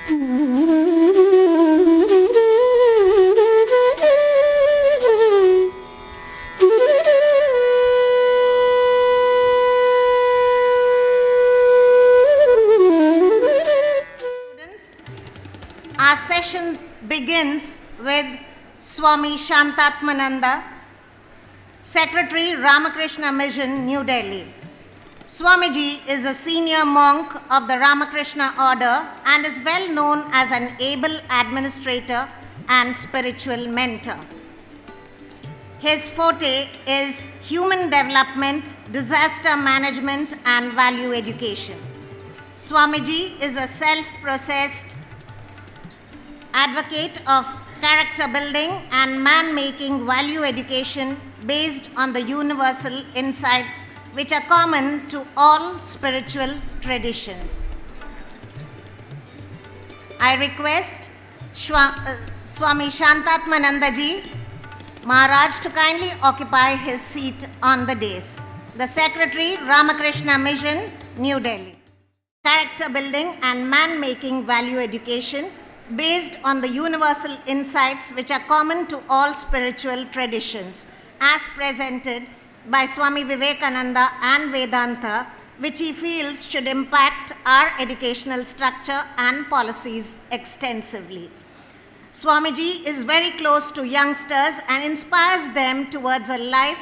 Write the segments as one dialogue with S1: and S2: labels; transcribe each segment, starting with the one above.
S1: Our session begins with Swami Shantatmananda, Secretary, Ramakrishna Mission, New Delhi. Swamiji is a senior monk of the Ramakrishna order and is well known as an able administrator and spiritual mentor. His forte is human development, disaster management, and value education. Swamiji is a self-processed advocate of character building and man-making value education based on the universal insights which are common to all spiritual traditions. I request Swami Shantatmananda Ji Maharaj to kindly occupy his seat on the dais. The Secretary, Ramakrishna Mission, New Delhi. Character building and man-making value education based on the universal insights which are common to all spiritual traditions, as presented by Swami Vivekananda and Vedanta, which he feels should impact our educational structure and policies extensively. Swamiji is very close to youngsters and inspires them towards a life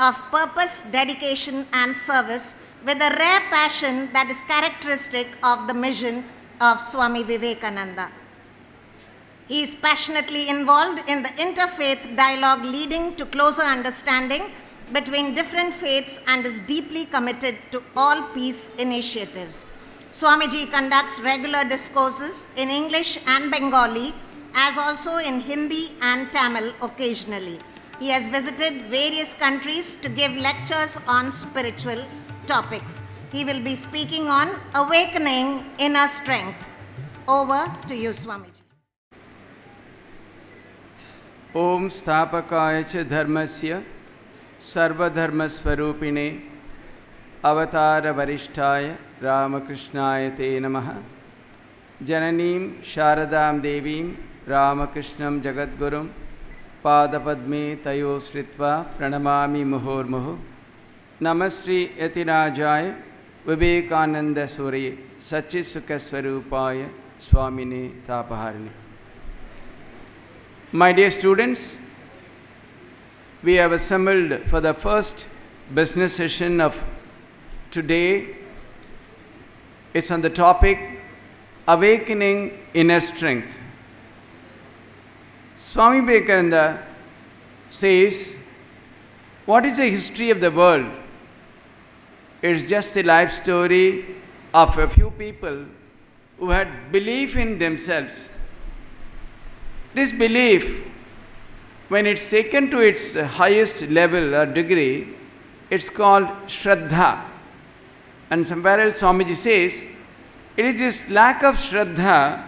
S1: of purpose, dedication, and service with a rare passion that is characteristic of the mission of Swami Vivekananda. He is passionately involved in the interfaith dialogue leading to closer understanding between different faiths and is deeply committed to all peace initiatives. Swamiji conducts regular discourses in English and Bengali, as also in Hindi and Tamil occasionally. He has visited various countries to give lectures on spiritual topics. He will be speaking on awakening inner strength. Over to you, Swamiji.
S2: ओम स्थापकाय च धर्मस्य सर्वधर्मस्वरूपिणे अवतार वरिष्ठाय रामकृष्णाय ते नमः। जननीं शारदां देवीं रामकृष्णं जगद्गुरुं पादपद्मे तयो श्रित्वा प्रणमामि मुहुर्मुहुः। नमः श्री यतिराजाय विवेकानंद सूर्ये सच्चित्सुखस्वरूपाय स्वामिने तापहारिणे। My dear students, we have assembled for the first business session of today. It's on the topic Awakening Inner Strength. Swami Vivekananda says, what is the history of the world? It's just the life story of a few people who had belief in themselves. This belief, when it's taken to its highest level or degree, it's called Shraddha. And somewhere else Swamiji says, it is this lack of Shraddha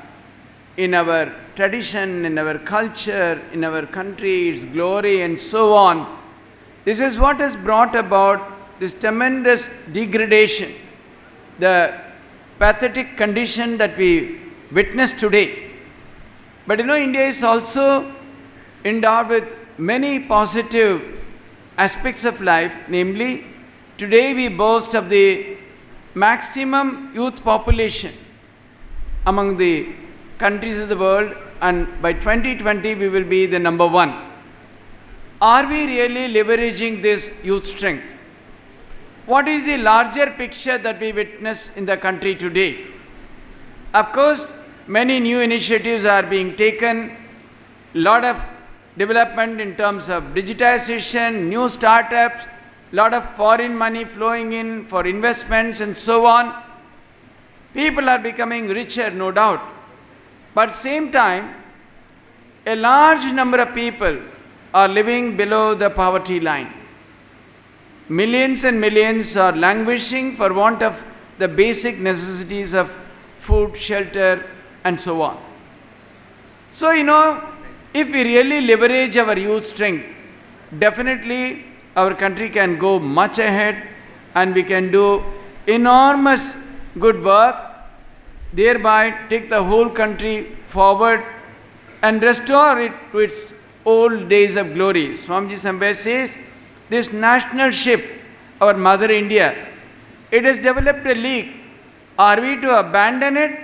S2: in our tradition, in our culture, in our country, its glory and so on. This is what has brought about this tremendous degradation, the pathetic condition that we witness today. But India is also endowed with many positive aspects of life. Namely, today we boast of the maximum youth population among the countries of the world, and by 2020 we will be the number one. Are we really leveraging this youth strength? What is the larger picture that we witness in the country today? Of course, many new initiatives are being taken, lot of development in terms of digitization, new startups, lot of foreign money flowing in for investments and so on. People are becoming richer, no doubt. But same time, a large number of people are living below the poverty line. Millions and millions are languishing for want of the basic necessities of food, shelter, and so on. So, if we really leverage our youth strength, definitely our country can go much ahead and we can do enormous good work. thereby take the whole country forward and restore it to its old days of glory. Swamiji somewhere says, this national ship, our mother India, it has developed a leak. Are we to abandon it?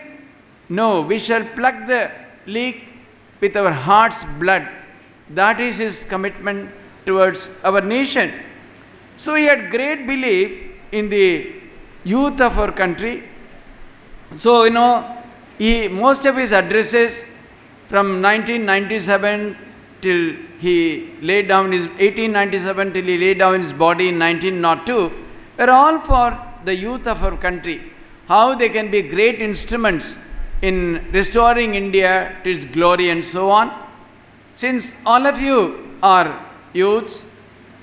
S2: No, we shall plug the leak with our heart's blood. That is his commitment towards our nation. So he had great belief in the youth of our country. So, most of his addresses from 1897 till he laid down his body in 1902 were all for the youth of our country. How they can be great instruments in restoring India to its glory and so on. Since all of you are youths,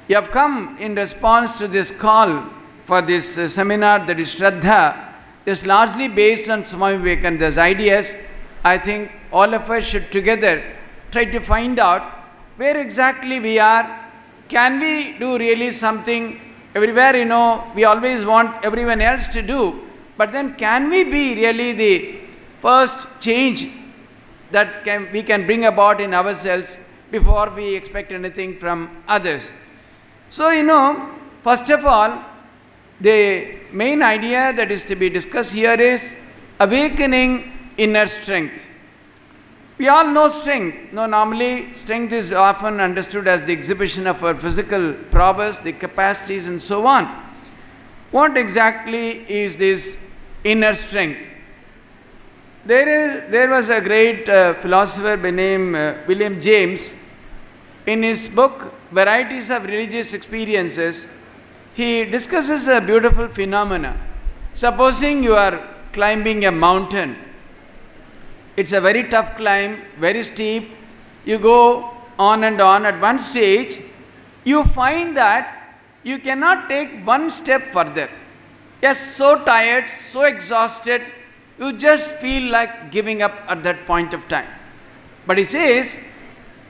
S2: you have come in response to this call for this seminar, that is Shraddha, is largely based on Swami Vivekananda's ideas. I think all of us should together try to find out where exactly we are. Can we do really something? Everywhere, we always want everyone else to do. But then can we be really the first change that we can bring about in ourselves before we expect anything from others? So, first of all, the main idea that is to be discussed here is awakening inner strength. We all know strength. Normally, strength is often understood as the exhibition of our physical prowess, the capacities, and so on. What exactly is this inner strength? There was a great philosopher by name William James. In his book, Varieties of Religious Experiences, he discusses a beautiful phenomena. Supposing you are climbing a mountain. It's a very tough climb, very steep. You go on and on. At one stage, you find that you cannot take one step further. You're so tired, so exhausted, you just feel like giving up at that point of time. But he says,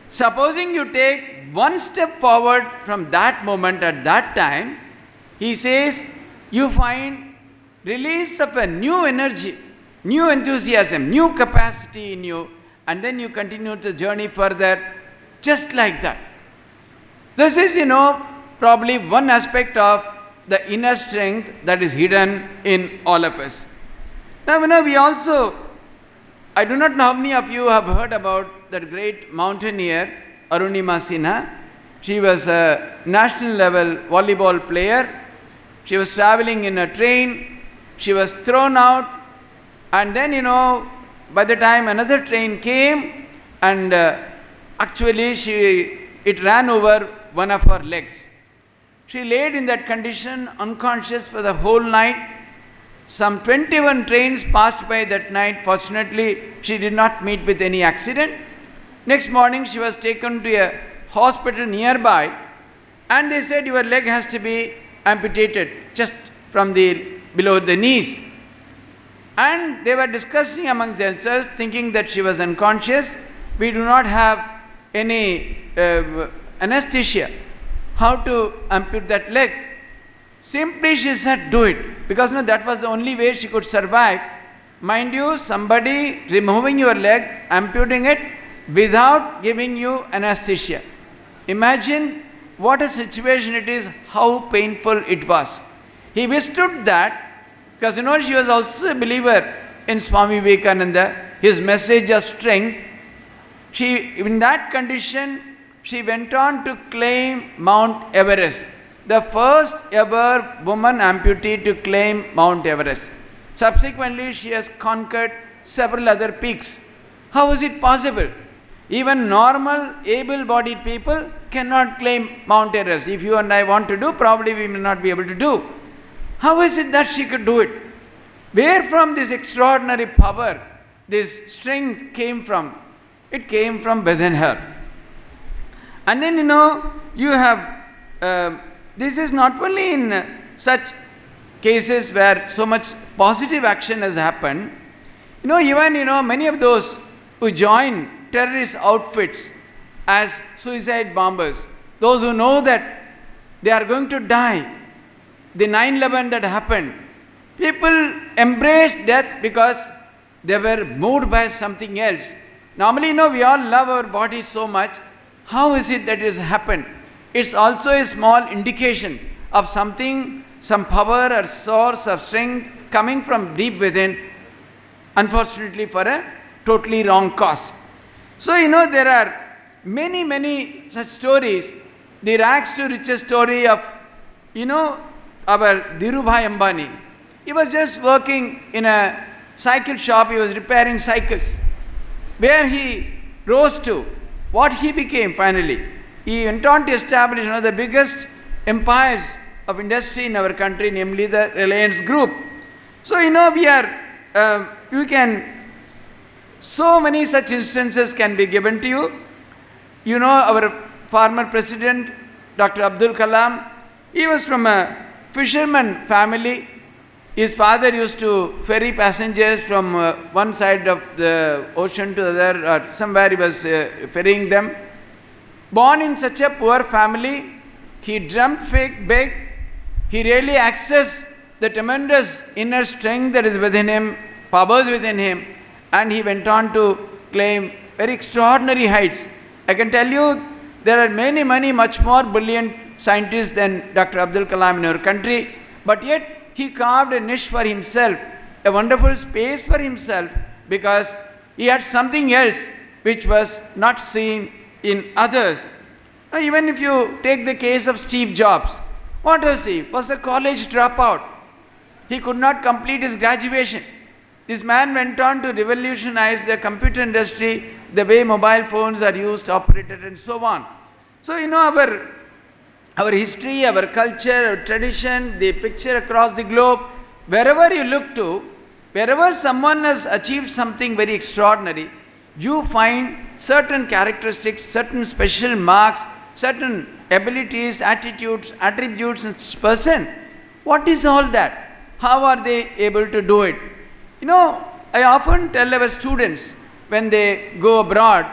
S2: supposing you take one step forward from that moment at that time, he says, you find release of a new energy, new enthusiasm, new capacity in you, and then you continue the journey further just like that. This is, probably one aspect of the inner strength that is hidden in all of us. Now, we also, I do not know how many of you have heard about that great mountaineer, Arunima Sinha. She was a national level volleyball player. She was traveling in a train. She was thrown out. And then, by the time another train came, and actually it ran over one of her legs. She laid in that condition, unconscious for the whole night. Some 21 trains passed by that night. Fortunately, she did not meet with any accident. Next morning, she was taken to a hospital nearby, and they said, your leg has to be amputated just from below the knees. And they were discussing amongst themselves, thinking that she was unconscious. We do not have any anesthesia. How to amputate that leg? Simply she said, do it. Because that was the only way she could survive. Mind you, somebody removing your leg, amputating it without giving you anesthesia. Imagine what a situation it is, how painful it was. He withstood that because she was also a believer in Swami Vivekananda, his message of strength. In that condition, she went on to claim Mount Everest, the first ever woman amputee to claim Mount Everest. Subsequently, she has conquered several other peaks. How is it possible? Even normal, able-bodied people cannot claim Mount Everest. If you and I want to do, probably we may not be able to do. How is it that she could do it? Where from this extraordinary power, this strength came from? It came from within her. And then, you have, this is not only in such cases where so much positive action has happened. Even, many of those who join terrorist outfits as suicide bombers, those who know that they are going to die, the 9/11 that happened, people embrace death because They were moved by something else. Normally, we all love our bodies so much. How is it that it has happened? It's also a small indication of something, some power or source of strength coming from deep within, unfortunately for a totally wrong cause. So, there are many such stories. The rags to riches story of, our Dhirubhai Ambani. He was just working in a cycle shop, he was repairing cycles. Where he rose to, what he became finally. He went on to establish one of the biggest empires of industry in our country, namely the Reliance Group. So, so many such instances can be given to you. Our former president, Dr. Abdul Kalam, he was from a fisherman family. His father used to ferry passengers from one side of the ocean to the other, or somewhere he was ferrying them. Born in such a poor family, he dreamt big. He really accessed the tremendous inner strength that is within him, powers within him, and he went on to claim very extraordinary heights. I can tell you, there are many much more brilliant scientists than Dr. Abdul Kalam in our country, but yet he carved a niche for himself, a wonderful space for himself, because he had something else which was not seen in others. Now, even if you take the case of Steve Jobs, what was he? Was a college dropout. He could not complete his graduation. This man went on to revolutionize the computer industry, the way mobile phones are used, operated, and so on. So, our history, our culture, our tradition, the picture across the globe, wherever you look to, wherever someone has achieved something very extraordinary, you find certain characteristics, certain special marks, certain abilities, attitudes, attributes in this person. What is all that? How are they able to do it? I often tell our students when they go abroad,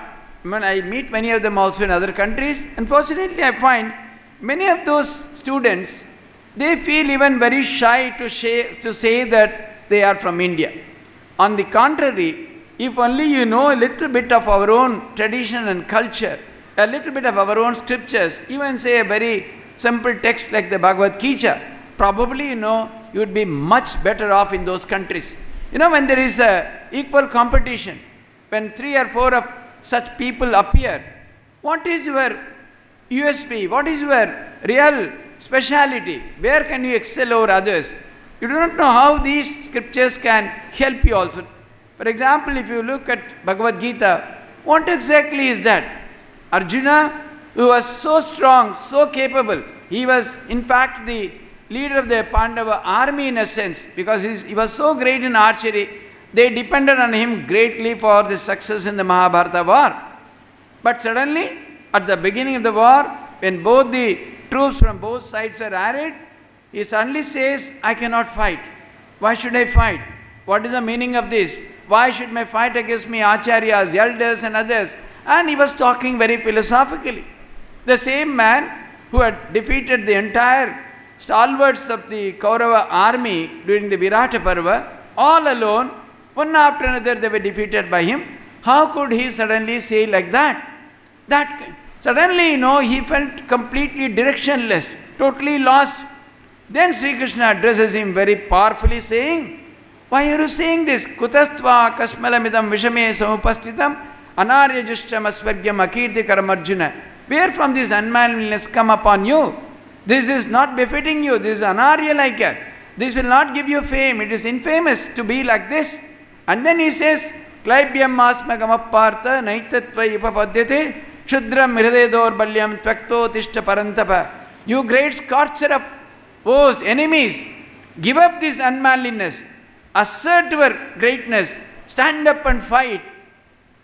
S2: when I meet many of them also in other countries, unfortunately I find many of those students, they feel even very shy to say that they are from India. On the contrary, if only you know a little bit of our own tradition and culture, a little bit of our own scriptures, even say a very simple text like the Bhagavad Gita, probably you would be much better off in those countries. When there is a equal competition, when 3 or 4 of such people appear, what is your USP? What is your real speciality? Where can you excel over others? You do not know how these scriptures can help you also. For example, if you look at Bhagavad Gita, what exactly is that? Arjuna, who was so strong, so capable, he was in fact the leader of the Pandava army in a sense, because he was so great in archery, they depended on him greatly for the success in the Mahabharata war. But suddenly, at the beginning of the war, when both the troops from both sides are arrayed, he suddenly says, I cannot fight. Why should I fight? What is the meaning of this? Why should I fight against me acharyas, elders and others? And he was talking very philosophically. The same man who had defeated the entire stalwarts of the Kaurava army during the Virata Parva, all alone, one after another they were defeated by him. How could he suddenly say like that? Suddenly, he felt completely directionless, totally lost. Then Sri Krishna addresses him very powerfully saying, why are you saying this? Kutastva kasmalamidam vishame samupastitam anarya jushtam asvargyam akirtikaram Arjuna. Where from this unmanliness come upon you? This is not befitting you. This is anarya like that. This will not give you fame. It is infamous to be like this. And then he says, Klaibhyam asmagam appartha naitatva ipapadyate Shudram hridayador balyam tvakto tishta parantapa. You great scorcher of woes, enemies, give up this unmanliness, assert your greatness, stand up and fight.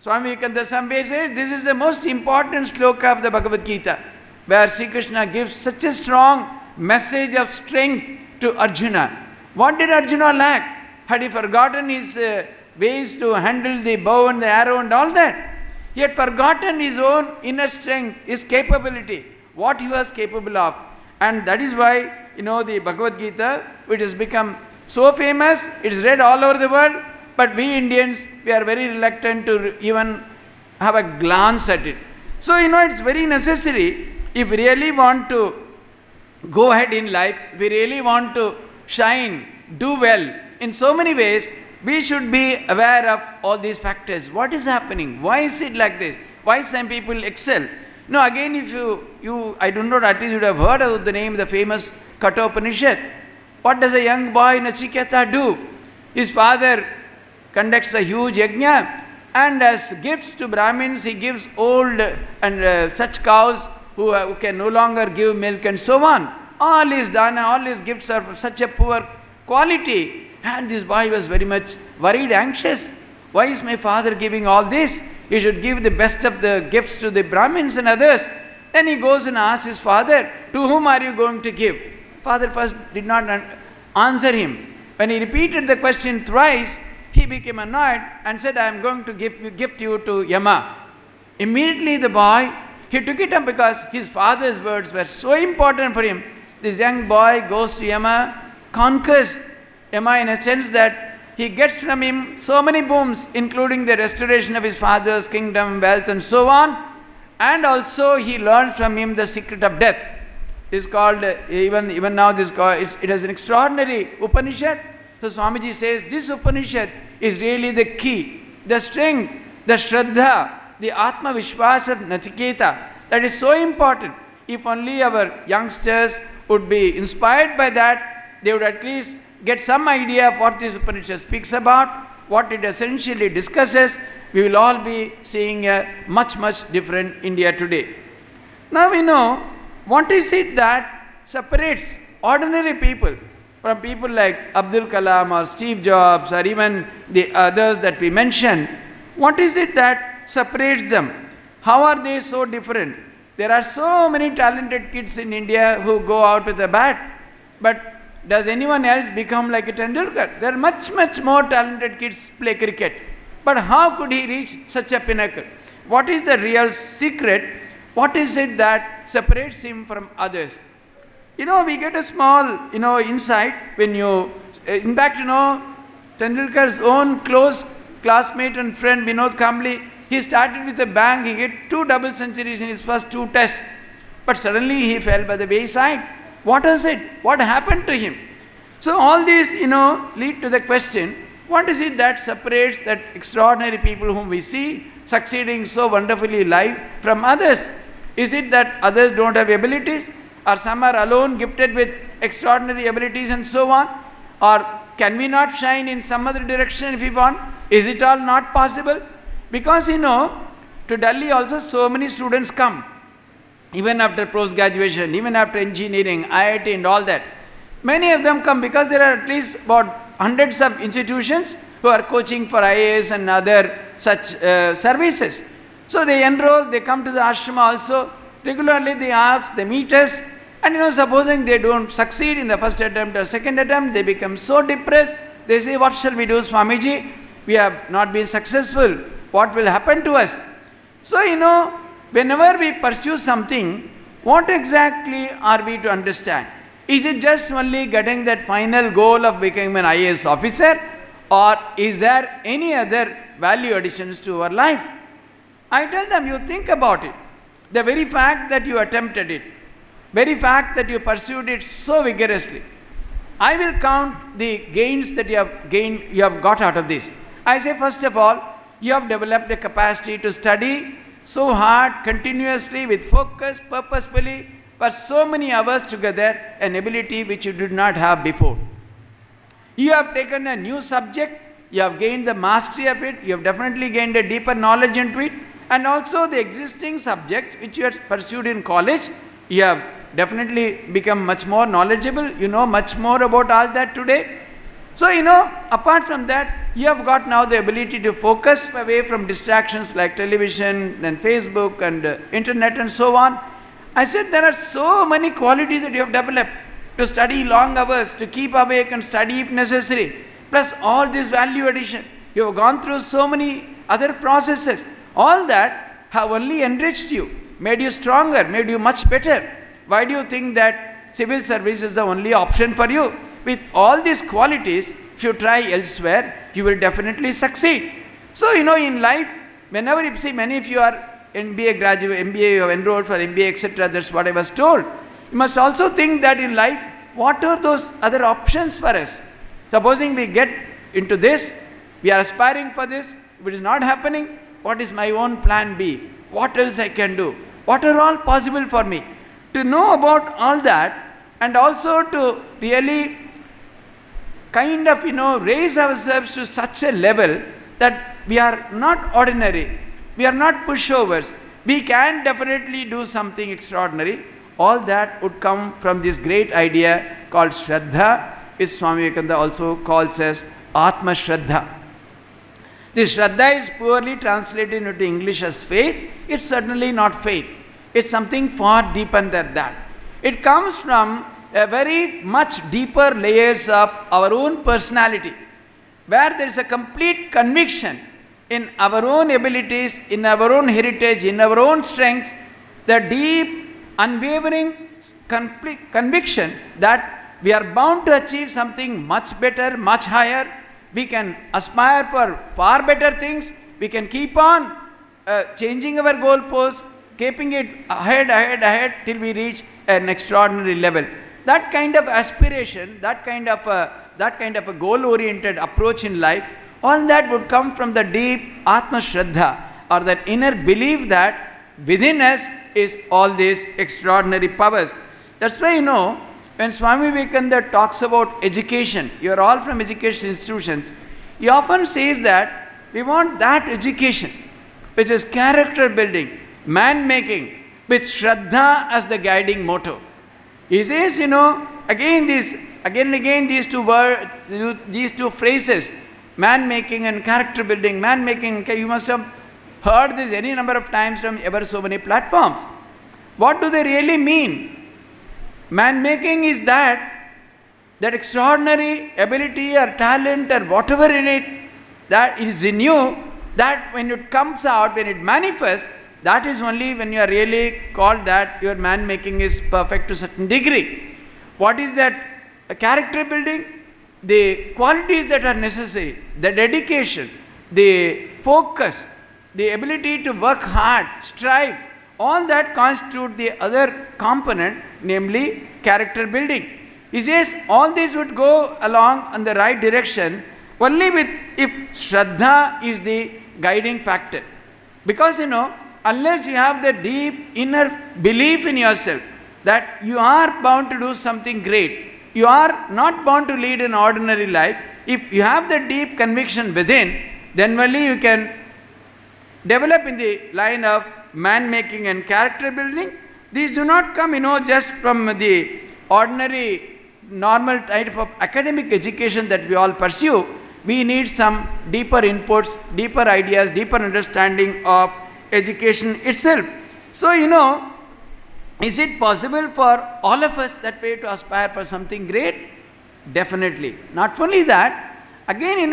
S2: Swami Vivekananda Sambe says this is the most important sloka of the Bhagavad Gita, where Sri Krishna gives such a strong message of strength to Arjuna. What did Arjuna lack? Had he forgotten his ways to handle the bow and the arrow and all that? He had forgotten his own inner strength, his capability, what he was capable of. And that is why, the Bhagavad Gita, which has become so famous, it is read all over the world. but we Indians, we are very reluctant to even have a glance at it. So, it's very necessary if we really want to go ahead in life, we really want to shine, do well in so many ways, we should be aware of all these factors. What is happening? Why is it like this? Why some people excel? No, again, if you I don't know, at least you would have heard of the name, the famous Kathopanishad. What does a young boy Nachiketa do? His father conducts a huge yajna, and as gifts to Brahmins, he gives old and such cows who can no longer give milk and so on. All his dana, all his gifts are of such a poor quality. And this boy was very much worried, anxious. Why is my father giving all this? He should give the best of the gifts to the Brahmins and others. Then he goes and asks his father, to whom are you going to give? Father first did not answer him. When he repeated the question thrice, he became annoyed and said, I am going to gift you to Yama. Immediately the boy, he took it up because his father's words were so important for him. This young boy goes to Yama, conquers Yama in a sense that he gets from him so many boons, including the restoration of his father's kingdom, wealth and so on. And also he learns from him the secret of death. It's called, even now this it is an extraordinary Upanishad. So Swamiji says this Upanishad is really the key, the strength, the Shraddha, the Atma Vishwas of Nachiketa. That is so important. If only our youngsters would be inspired by that, they would at least get some idea of what this Upanishad speaks about, what it essentially discusses. We will all be seeing a much, much different India today. Now we know what is it that separates ordinary people from people like Abdul Kalam or Steve Jobs or even the others that we mentioned. What is it that separates them? How are they so different? There are so many talented kids in India who go out with a bat, but does anyone else become like a Tendulkar? There are much, much more talented kids play cricket. But how could he reach such a pinnacle? What is the real secret? What is it that separates him from others? We get a small, insight when in fact, Tendulkar's own close classmate and friend Vinod Kambli, he started with a bang, he hit 2 double centuries in his first 2 tests. But suddenly he fell by the wayside. What was it? What happened to him? So all these, lead to the question, what is it that separates that extraordinary people whom we see succeeding so wonderfully in life from others? Is it that others don't have abilities? Or some are alone gifted with extraordinary abilities and so on? Or can we not shine in some other direction if we want? Is it all not possible? Because to Delhi also so many students come. Even after post-graduation, even after engineering, IIT and all that. Many of them come because there are at least about hundreds of institutions who are coaching for IAS and other such services. So they enroll, they come to the ashrama also. Regularly they ask, they meet us. And supposing they don't succeed in the first attempt or second attempt, they become so depressed. They say, what shall we do, Swamiji? We have not been successful. What will happen to us? So, whenever we pursue something, what exactly are we to understand? Is it just only getting that final goal of becoming an IAS officer, or is there any other value additions to our life? I tell them, you think about it. The very fact that you attempted it, very fact that you pursued it so vigorously, I will count the gains that you have got out of this. I say, first of all, you have developed the capacity to study so hard, continuously, with focus, purposefully, for so many hours together, an ability which you did not have before. You have taken a new subject, you have gained the mastery of it, you have definitely gained a deeper knowledge into it, and also the existing subjects which you had pursued in college, you have definitely become much more knowledgeable, you know much more about all that today. So, apart from that, you have got now the ability to focus away from distractions like television and Facebook and internet and so on. I said there are so many qualities that you have developed to study long hours, to keep awake and study if necessary, plus all this value addition. You have gone through so many other processes. All that have only enriched you, made you stronger, made you much better. Why do you think that civil service is the only option for you? With all these qualities, if you try elsewhere, you will definitely succeed. So, in life, whenever you see many of you are MBA graduate, MBA, you have enrolled for MBA, etc., that's what I was told. You must also think that in life, what are those other options for us? Supposing we get into this, we are aspiring for this, if it is not happening, what is my own plan B? What else I can do? What are all possible for me? To know about all that, and also to really kind of, raise ourselves to such a level that we are not ordinary, we are not pushovers, we can definitely do something extraordinary. All that would come from this great idea called Shraddha, which Swami Vivekananda also calls as Atma Shraddha. This Shraddha is poorly translated into English as faith. It's certainly not faith. It's something far deeper than that. It comes from a very much deeper layers of our own personality, where there is a complete conviction in our own abilities, in our own heritage, in our own strengths, the deep, unwavering conviction that we are bound to achieve something much better, much higher. We can aspire for far better things. We can keep on changing our goalposts, keeping it ahead till we reach an extraordinary level. That kind of aspiration, that kind of a goal-oriented approach in life, all that would come from the deep Atma Shraddha, or that inner belief that within us is all these extraordinary powers. That's why, when Swami Vivekananda talks about education, you are all from education institutions, he often says that we want that education which is character building, man making, with Shraddha as the guiding motto. He says, again and again these two words, these two phrases, man making and character building, man making, you must have heard this any number of times from ever so many platforms. What do they really mean? Man making is that extraordinary ability or talent or whatever in it that is in you, that when it comes out, when it manifests, that is only when you are really called that your man making is perfect to a certain degree. What is that? A character building, the qualities that are necessary, the dedication, the focus, the ability to work hard, strive, all that constitute the other component, namely character building. He says all these would go along in the right direction only if Shraddha is the guiding factor. Because unless you have the deep inner belief in yourself that you are bound to do something great, you are not bound to lead an ordinary life, if you have the deep conviction within, then only you can develop in the line of man making and character building. These do not come, just from the ordinary, normal type of academic education that we all pursue. We need some deeper inputs, deeper ideas, deeper understanding of education itself. So, is it possible for all of us that way to aspire for something great? Definitely. Not only that, again,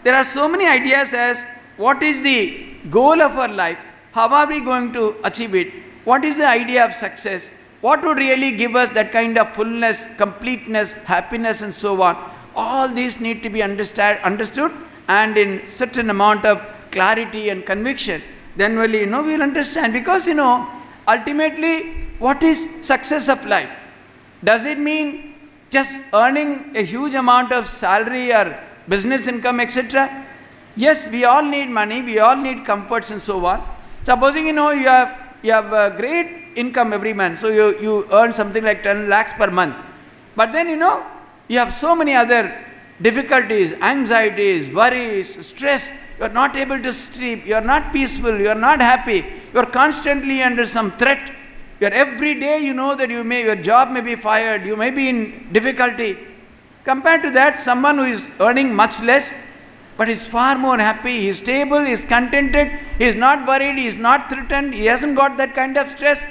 S2: there are so many ideas as what is the goal of our life, how are we going to achieve it, what is the idea of success, what would really give us that kind of fullness, completeness, happiness and so on. All these need to be understood and in certain amount of clarity and conviction. Then only, we'll understand. Because, ultimately, what is success of life? Does it mean just earning a huge amount of salary or business income, etc.? Yes, we all need money, we all need comforts and so on. Supposing, you have a great income every month, so you earn something like 10 lakhs per month. But then, you have so many other difficulties, anxieties, worries, stress. You are not able to sleep, you are not peaceful, you are not happy, you are constantly under some threat. You are every day, that your job may be fired, you may be in difficulty. Compared to that, someone who is earning much less, but is far more happy, he is stable, he is contented, he is not worried, he is not threatened, he hasn't got that kind of stress.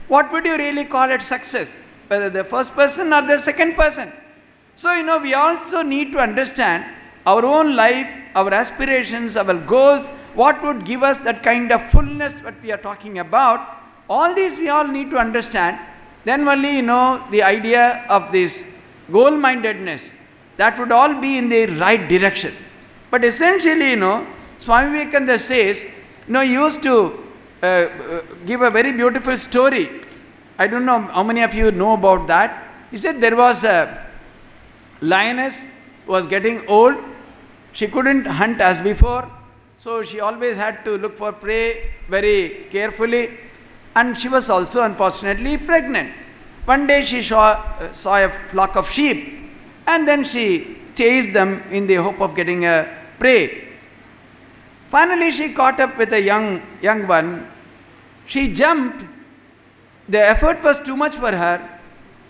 S2: What would you really call it success? Whether the first person or the second person. So, we also need to understand our own life, our aspirations, our goals, what would give us that kind of fullness that we are talking about. All these we all need to understand. Then only, the idea of this goal-mindedness, that would all be in the right direction. But essentially, Swami Vivekananda says, he used to give a very beautiful story. I don't know how many of you know about that. He said there was a lioness who was getting old. She couldn't hunt as before, so she always had to look for prey very carefully. And she was also unfortunately pregnant. One day she saw a flock of sheep, and then she chased them in the hope of getting a prey. Finally she caught up with a young one. She jumped. The effort was too much for her.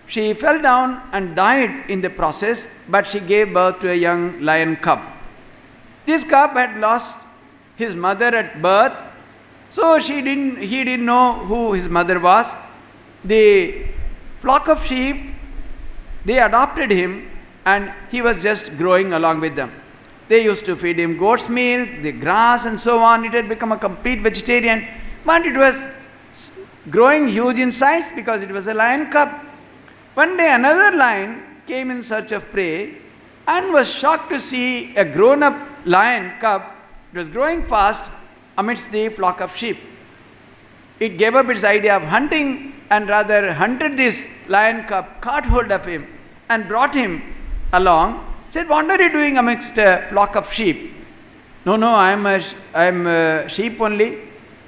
S2: She fell down and died in the process, but she gave birth to a young lion cub. This cub had lost his mother at birth, so he didn't know who his mother was. The flock of sheep, they adopted him, and he was just growing along with them. They used to feed him goat's milk, the grass and so on. It had become a complete vegetarian, but it was growing huge in size because it was a lion cub. One day another lion came in search of prey and was shocked to see a grown-up lion cub. It was growing fast amidst the flock of sheep. It gave up its idea of hunting and rather hunted this lion cub, caught hold of him and brought him along. Said, "What are you doing amidst a flock of sheep?" No, I am a sheep only.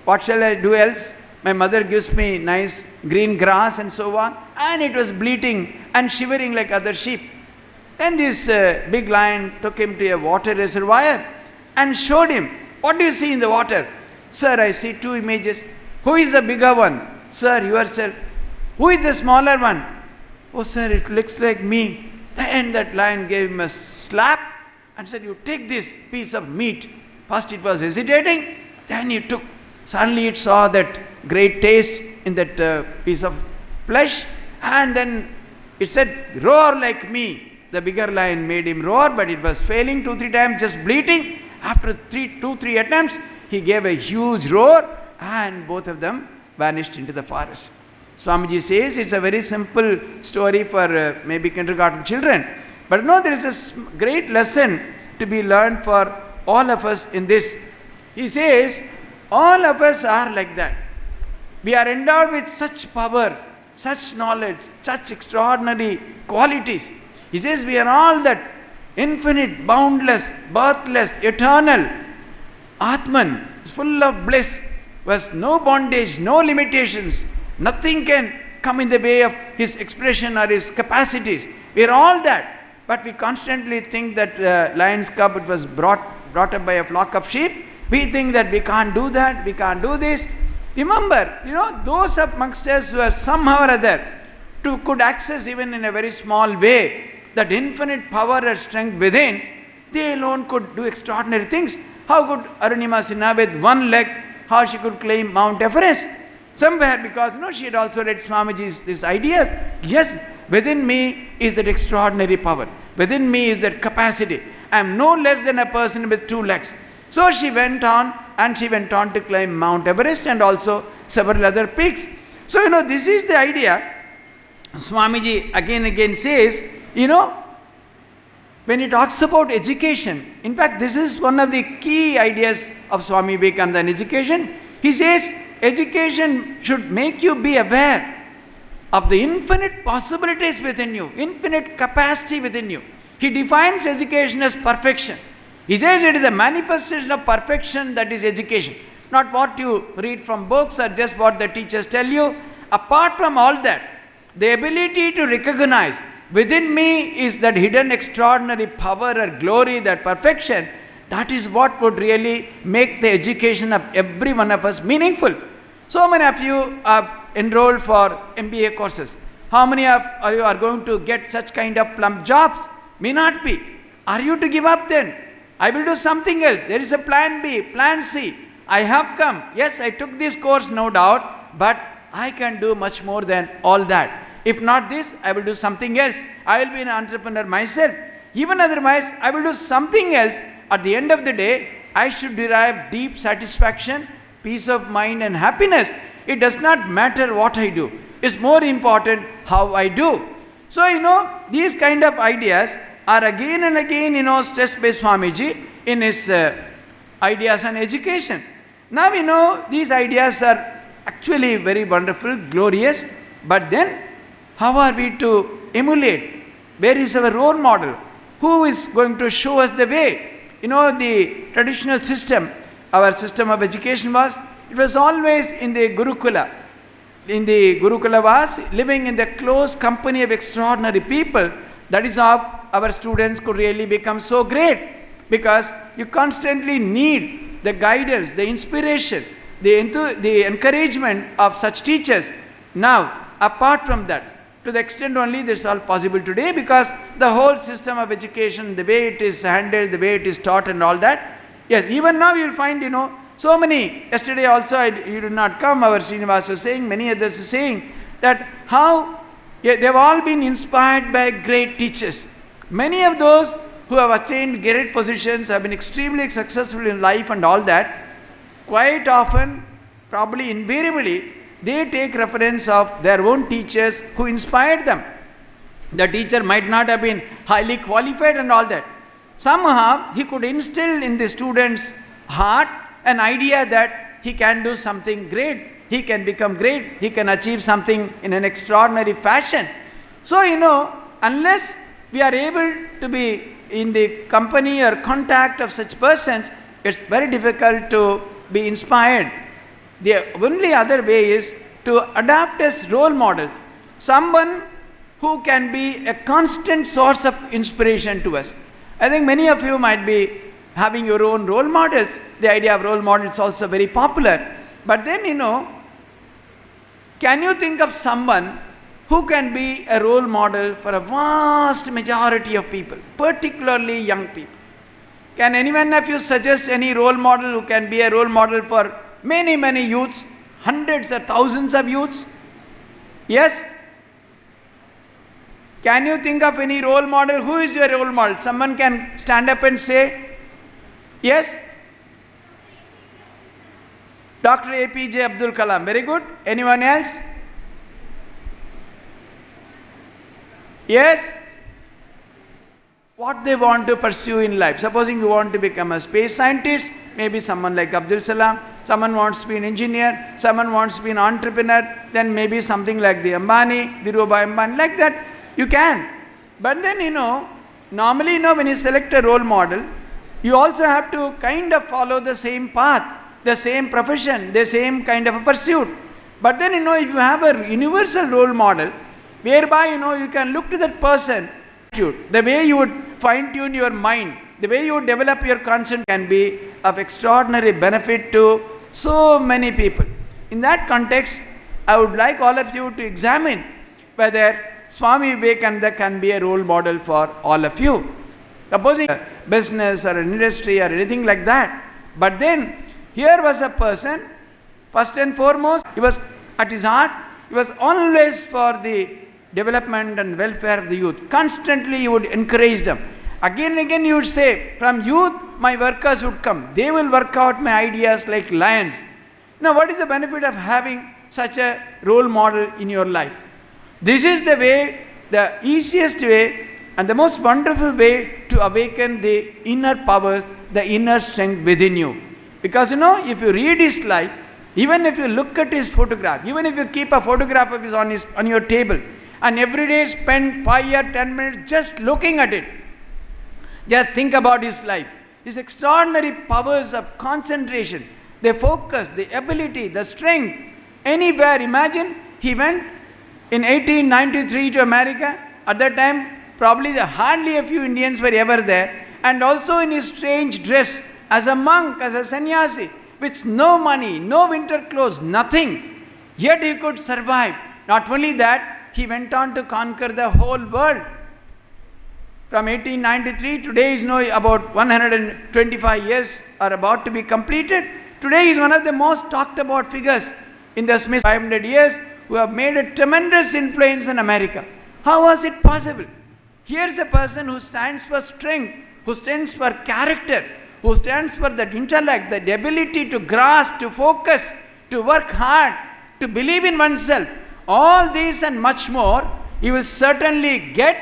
S2: What shall I do else? My mother gives me nice green grass and so on. And it was bleating and shivering like other sheep. Then this big lion took him to a water reservoir and showed him, "What do you see in the water?" "Sir, I see two images." "Who is the bigger one?" "Sir, yourself." "Who is the smaller one?" "Oh, sir, it looks like me." Then that lion gave him a slap and said, "You take this piece of meat." First it was hesitating, then he took. Suddenly it saw that great taste in that piece of flesh, and then it said, "Roar like me." The bigger lion made him roar, but it was failing 2-3 times, just bleating. After 2-3 attempts, he gave a huge roar, and both of them vanished into the forest. Swamiji says it's a very simple story for maybe kindergarten children. But no, there is a great lesson to be learned for all of us in this. He says, all of us are like that. We are endowed with such power, such knowledge, such extraordinary qualities. He says we are all that infinite, boundless, birthless, eternal Atman, is full of bliss, was no bondage, no limitations. Nothing can come in the way of his expression or his capacities. We are all that. But we constantly think that lion's cub, it was brought up by a flock of sheep. We think that we can't do that, we can't do this. Remember, those amongst us who have somehow or other could access even in a very small way that infinite power and strength within, they alone could do extraordinary things. How could Arunima Sinha with one leg, how she could climb Mount Everest? Somewhere, because she had also read Swamiji's these ideas. Yes, within me is that extraordinary power. Within me is that capacity. I am no less than a person with 2 legs. So she went on to climb Mount Everest and also several other peaks. So, this is the idea. Swamiji again says, when he talks about education, in fact, this is one of the key ideas of Swami Vivekananda in education. He says, education should make you be aware of the infinite possibilities within you, infinite capacity within you. He defines education as perfection. He says it is a manifestation of perfection that is education. Not what you read from books or just what the teachers tell you. Apart from all that, the ability to recognize within me is that hidden extraordinary power or glory, that perfection, that is what would really make the education of every one of us meaningful. So many of you are enrolled for MBA courses. How many of you are going to get such kind of plump jobs? May not be. Are you to give up then? I will do something else. There is a plan B, plan C. I have come. Yes, I took this course, no doubt, but I can do much more than all that. If not this, I will do something else. I will be an entrepreneur myself. Even otherwise, I will do something else. At the end of the day, I should derive deep satisfaction, peace of mind and happiness. It does not matter what I do. It's more important how I do. So, these kind of ideas, are again and again, stressed by Swamiji in his ideas on education. Now, these ideas are actually very wonderful, glorious, but then how are we to emulate? Where is our role model? Who is going to show us the way? The traditional system, our system of education it was always in the Gurukula. In the Gurukula was living in the close company of extraordinary people. That is how our students could really become so great, because you constantly need the guidance, the inspiration, the encouragement of such teachers. Now, apart from that, to the extent only this is all possible today, because the whole system of education, the way it is handled, the way it is taught and all that. Yes, even now you will find, so many. Yesterday also you did not come, our Srinivas was saying, many others were saying that how they have all been inspired by great teachers. Many of those who have attained great positions have been extremely successful in life and all that. Quite often, probably invariably, they take reference of their own teachers who inspired them. The teacher might not have been highly qualified and all that. Somehow, he could instill in the student's heart an idea that he can do something great, he can become great, he can achieve something in an extraordinary fashion. So, unless we are able to be in the company or contact of such persons, it's very difficult to be inspired. The only other way is to adopt as role models someone who can be a constant source of inspiration to us. I think many of you might be having your own role models. The idea of role models is also very popular. But then, can you think of someone who can be a role model for a vast majority of people, particularly young people? Can anyone of you suggest any role model who can be a role model for many, many youths, hundreds or thousands of youths? Yes? Can you think of any role model? Who is your role model? Someone can stand up and say, yes? Dr. APJ Abdul Kalam. Very good. Anyone else? Yes? What they want to pursue in life. Supposing you want to become a space scientist, maybe someone like Abdul Salam, someone wants to be an engineer, someone wants to be an entrepreneur, then maybe something like the Ambani, Dhirubhai Ambani, like that, you can. But then, normally, when you select a role model, you also have to kind of follow the same path, the same profession, the same kind of a pursuit. But then, if you have a universal role model, whereby, you can look to that person, the way you would fine-tune your mind, the way you would develop your conscience can be of extraordinary benefit to so many people. In that context, I would like all of you to examine whether Swami Vivekananda can be a role model for all of you. Supposing a business or an industry or anything like that. But then, here was a person, first and foremost, he was at his heart, he was always for the development and welfare of the youth. Constantly he would encourage them. Again and again he would say, from youth my workers would come. They will work out my ideas like lions. Now what is the benefit of having such a role model in your life? This is the way, the easiest way and the most wonderful way to awaken the inner powers, the inner strength within you. Because if you read his life, even if you look at his photograph, even if you keep a photograph of his on your table, and every day spend 5 or 10 minutes just looking at it, just think about his life, his extraordinary powers of concentration, the focus, the ability, the strength, anywhere. Imagine he went in 1893 to America. At that time, probably hardly a few Indians were ever there, and also in his strange dress, as a monk, as a sannyasi, with no money, no winter clothes, nothing. Yet he could survive. Not only that, he went on to conquer the whole world. From 1893, today is about 125 years are about to be completed. Today he is one of the most talked about figures in the Smith 500 years who have made a tremendous influence in America. How was it possible? Here's a person who stands for strength, who stands for character, who stands for that intellect, that ability to grasp, to focus, to work hard, to believe in oneself. All these and much more you will certainly get,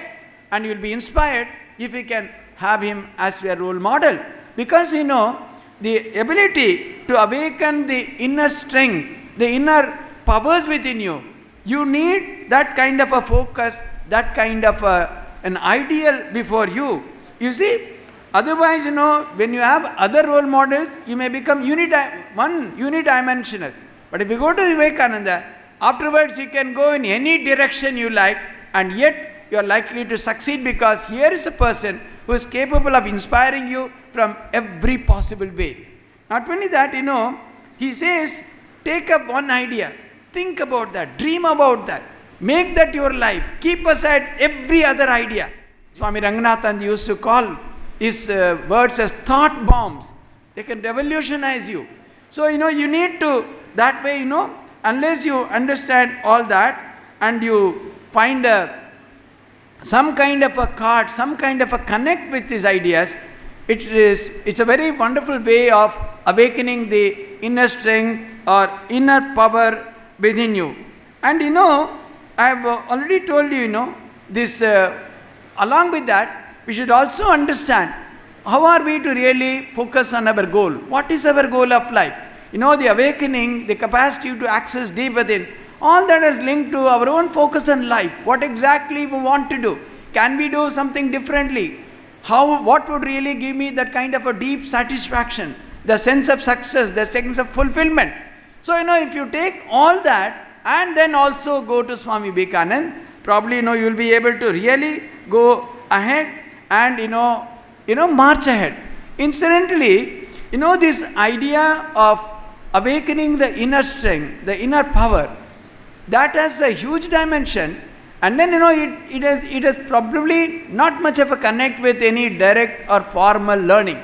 S2: and you will be inspired if we can have him as a role model. Because the ability to awaken the inner strength, the inner powers within you, you need that kind of a focus, that kind of an ideal before you. You see, otherwise, when you have other role models, you may become unidimensional. But if you go to Vivekananda, afterwards you can go in any direction you like, and yet you are likely to succeed, because here is a person who is capable of inspiring you from every possible way. Not only that, he says, take up one idea, think about that, dream about that, make that your life, keep aside every other idea. Swami Ranganathan used to call his words as thought bombs. They can revolutionize you. So, you need to, that way, unless you understand all that and you find some kind of a chord, some kind of a connect with these ideas, it's a very wonderful way of awakening the inner strength or inner power within you. And I have already told you, this, along with that, we should also understand how are we to really focus on our goal. What is our goal of life? The awakening, the capacity to access deep within, all that is linked to our own focus on life. What exactly we want to do? Can we do something differently? What would really give me that kind of a deep satisfaction, the sense of success, the sense of fulfillment? So, if you take all that and then also go to Swami Vivekananda, probably, you will be able to really go ahead and, march ahead. Incidentally, this idea of awakening the inner strength, the inner power, that has a huge dimension, and then it has probably not much of a connect with any direct or formal learning.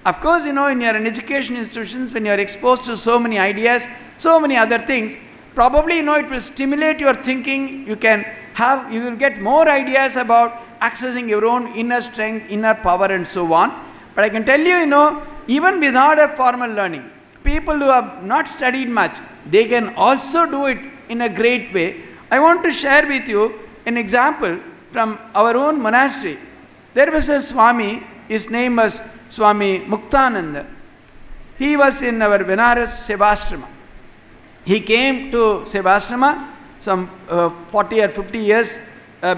S2: Of course, in your education institutions, when you are exposed to so many ideas, so many other things, probably it will stimulate your thinking. You will get more ideas about accessing your own inner strength, inner power, and so on. But I can tell you, even without a formal learning, people who have not studied much, they can also do it in a great way. I want to share with you an example from our own monastery. There was a Swami, his name was Swami Muktananda. He was in our Benares Sevashrama. He came to Sevashrama some 40 or 50 years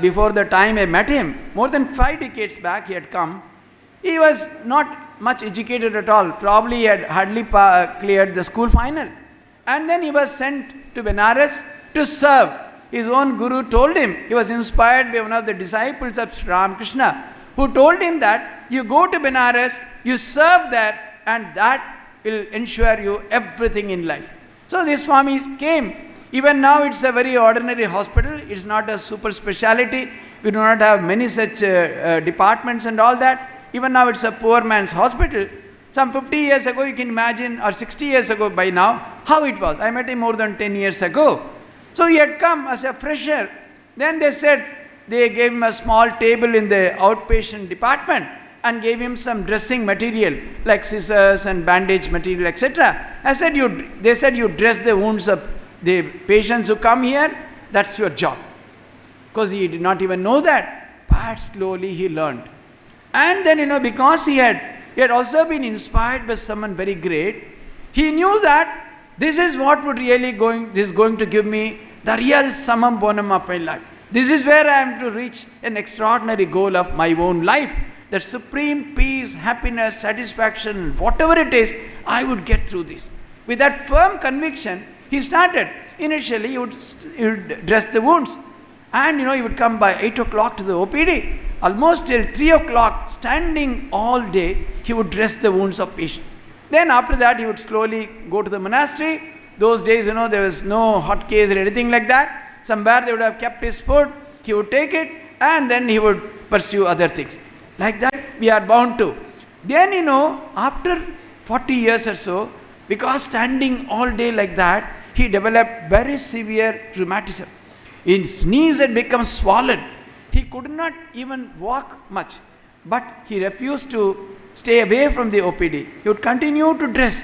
S2: before the time I met him. More than 5 decades back he had come. He was not much educated at all. Probably he had hardly cleared the school final. And then he was sent to Benares to serve. His own guru told him, he was inspired by one of the disciples of Sri Ramakrishna, who told him that you go to Benares, you serve there, and that will ensure you everything in life. So this Swami came. Even now it's a very ordinary hospital. It's not a super speciality. We do not have many such departments and all that. Even now it's a poor man's hospital. Some 50 years ago, you can imagine, or 60 years ago by now, how it was. I met him more than 10 years ago. So he had come as a fresher. Then they gave him a small table in the outpatient department and gave him some dressing material like scissors and bandage material, etc. They said you dress the wounds of the patients who come here, that's your job. Because he did not even know that, but slowly he learned. And then, because he had also been inspired by someone very great, he knew that this is what would really going to give me the real summum bonum of my life. This is where I am to reach an extraordinary goal of my own life. That supreme peace, happiness, satisfaction, whatever it is, I would get through this. With that firm conviction, he started. Initially, he would dress the wounds. And he would come by 8 o'clock to the OPD. Almost till 3 o'clock, standing all day, he would dress the wounds of patients. Then after that, he would slowly go to the monastery. Those days, there was no hot case or anything like that. Somewhere they would have kept his food. He would take it and then he would pursue other things. Like that, we are bound to. Then, after 40 years or so, because standing all day like that, he developed very severe rheumatism. His knees had become swollen. He could not even walk much. But he refused to stay away from the OPD. He would continue to dress.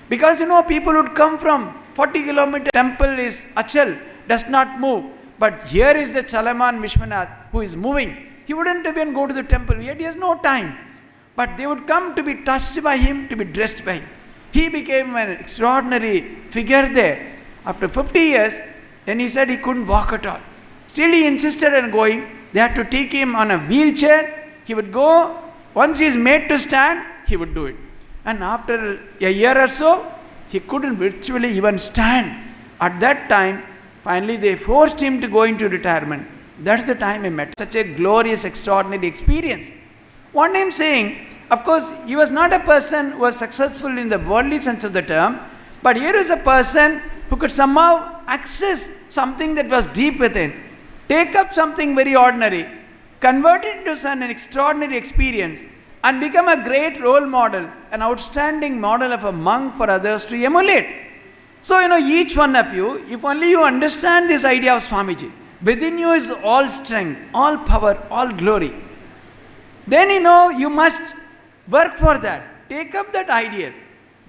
S2: Because, people would come from 40 kilometer. Temple is Achal, does not move. But here is the Chalaman Vishwanath who is moving. He wouldn't even go to the temple, yet he has no time. But they would come to be touched by him, to be dressed by him. He became an extraordinary figure there. After 50 years, then he said he couldn't walk at all. Still he insisted on going. They had to take him on a wheelchair. He would go. Once he is made to stand, he would do it. And after a year or so, he couldn't virtually even stand. At that time, finally they forced him to go into retirement. That's the time I met. Such a glorious, extraordinary experience. What I am saying, of course, he was not a person who was successful in the worldly sense of the term, but here is a person who could somehow access something that was deep within, take up something very ordinary, convert it into an extraordinary experience, and become a great role model, an outstanding model of a monk for others to emulate. So, each one of you, if only you understand this idea of Swamiji, within you is all strength, all power, all glory. Then, you must work for that. Take up that idea.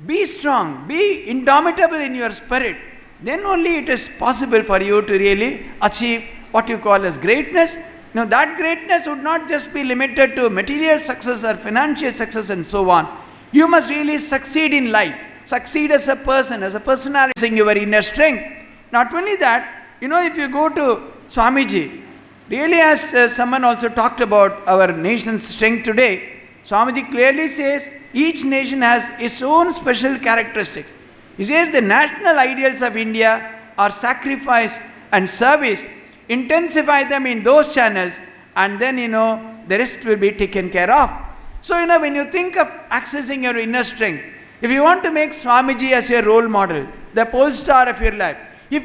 S2: Be strong, be indomitable in your spirit. Then only it is possible for you to really achieve what you call as greatness. Now, that greatness would not just be limited to material success or financial success and so on. You must really succeed in life. Succeed as a person, as a personality, your inner strength. Not only that, if you go to Swamiji, really as someone also talked about our nation's strength today, Swamiji clearly says each nation has its own special characteristics. He says the national ideals of India are sacrifice and service. Intensify them in those channels, and then the rest will be taken care of. So when you think of accessing your inner strength, if you want to make Swamiji as your role model, the pole star of your life, you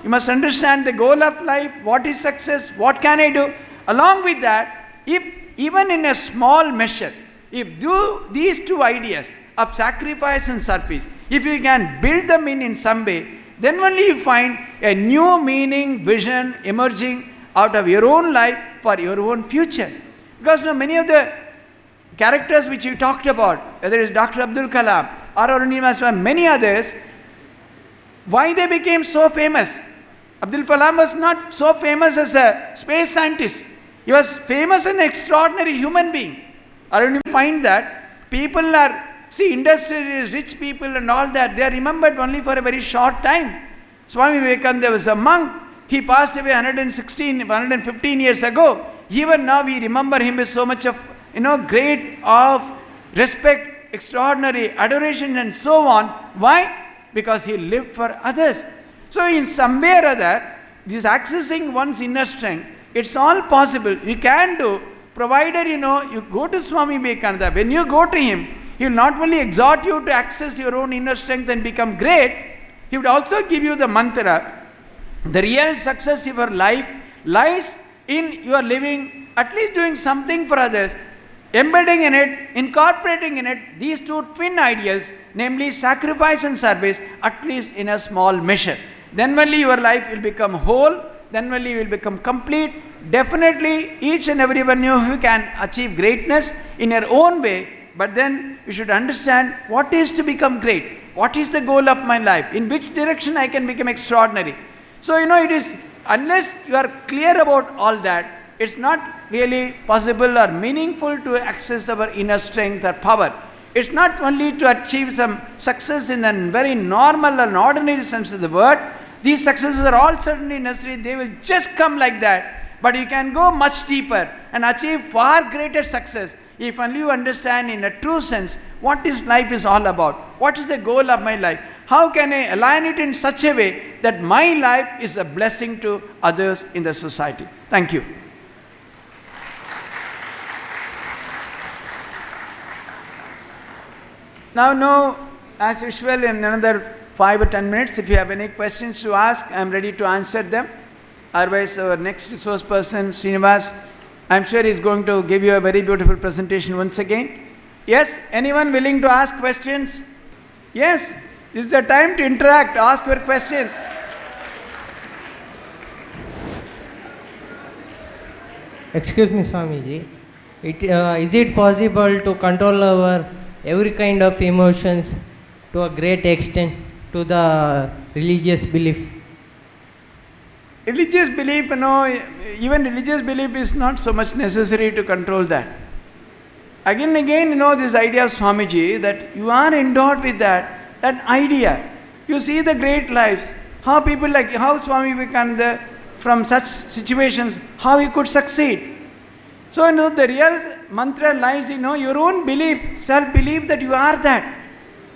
S2: must understand the goal of life, what is success, what can I do. Along with that, if even in a small measure, if do these two ideas of sacrifice and service, if you can build them in some way, then only you find a new meaning, vision emerging out of your own life for your own future. Because many of the characters which you talked about, whether it is Dr. Abdul Kalam or Arunima Swami, many others, why they became so famous? Abdul Kalam was not so famous as a space scientist. He was famous as an extraordinary human being. Arunima find that people are, industrialists, rich people and all that, they are remembered only for a very short time. Swami Vivekananda was a monk. He passed away 115 years ago. Even now we remember him with so much of, great of respect, extraordinary adoration and so on. Why? Because he lived for others. So in some way or other, this accessing one's inner strength, it's all possible. You can do, provided, you go to Swami Vivekananda. When you go to him, he will not only exhort you to access your own inner strength and become great, he would also give you the mantra. The real success of your life lies in your living, at least doing something for others, embedding in it, incorporating in it these two twin ideals, namely sacrifice and service, at least in a small measure. Then only your life will become whole, then only you will become complete. Definitely, each and every one of you can achieve greatness in your own way. But then you should understand what is to become great. What is the goal of my life? In which direction I can become extraordinary? So, it is, unless you are clear about all that, it's not really possible or meaningful to access our inner strength or power. It's not only to achieve some success in a very normal and ordinary sense of the word. These successes are all certainly necessary. They will just come like that. But you can go much deeper and achieve far greater success if only you understand in a true sense what this life is all about. What is the goal of my life? How can I align it in such a way that my life is a blessing to others in the society? Thank you. Now, as usual, in another 5 or 10 minutes, if you have any questions to ask, I am ready to answer them. Otherwise, our next resource person, Srinivas, I am sure he is going to give you a very beautiful presentation once again. Yes, anyone willing to ask questions? Yes, this is the time to interact, ask your questions.
S3: Excuse me, Swamiji. Is it possible to control our every kind of emotions to a great extent to the religious belief?
S2: Religious belief, even religious belief is not so much necessary to control that. Again and again, this idea of Swamiji, that you are endowed with that idea. You see the great lives, how people how Swami Vivekananda, from such situations, how he could succeed. So, the real mantra lies in your own belief, self-belief that you are that.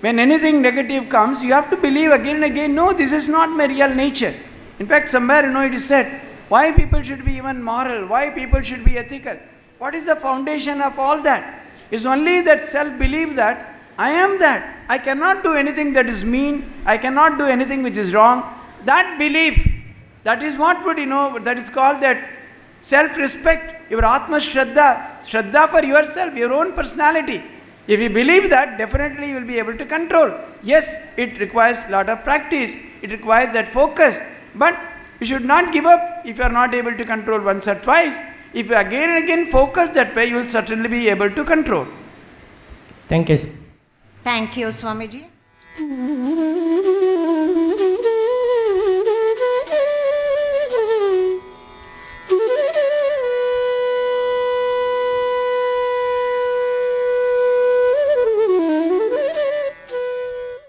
S2: When anything negative comes, you have to believe again and again, no, this is not my real nature. In fact, somewhere, it is said, why people should be even moral, why people should be ethical. What is the foundation of all that? It's only that self-belief that I am that. I cannot do anything that is mean. I cannot do anything which is wrong. That belief, that is what would, that is called that self-respect, your Atma Shraddha, Shraddha for yourself, your own personality. If you believe that, definitely you will be able to control. Yes, it requires a lot of practice. It requires that focus. But you should not give up if you are not able to control once or twice. If you again and again focus that way, you will certainly be able to control.
S3: Thank you, sir.
S1: Thank you, Swamiji.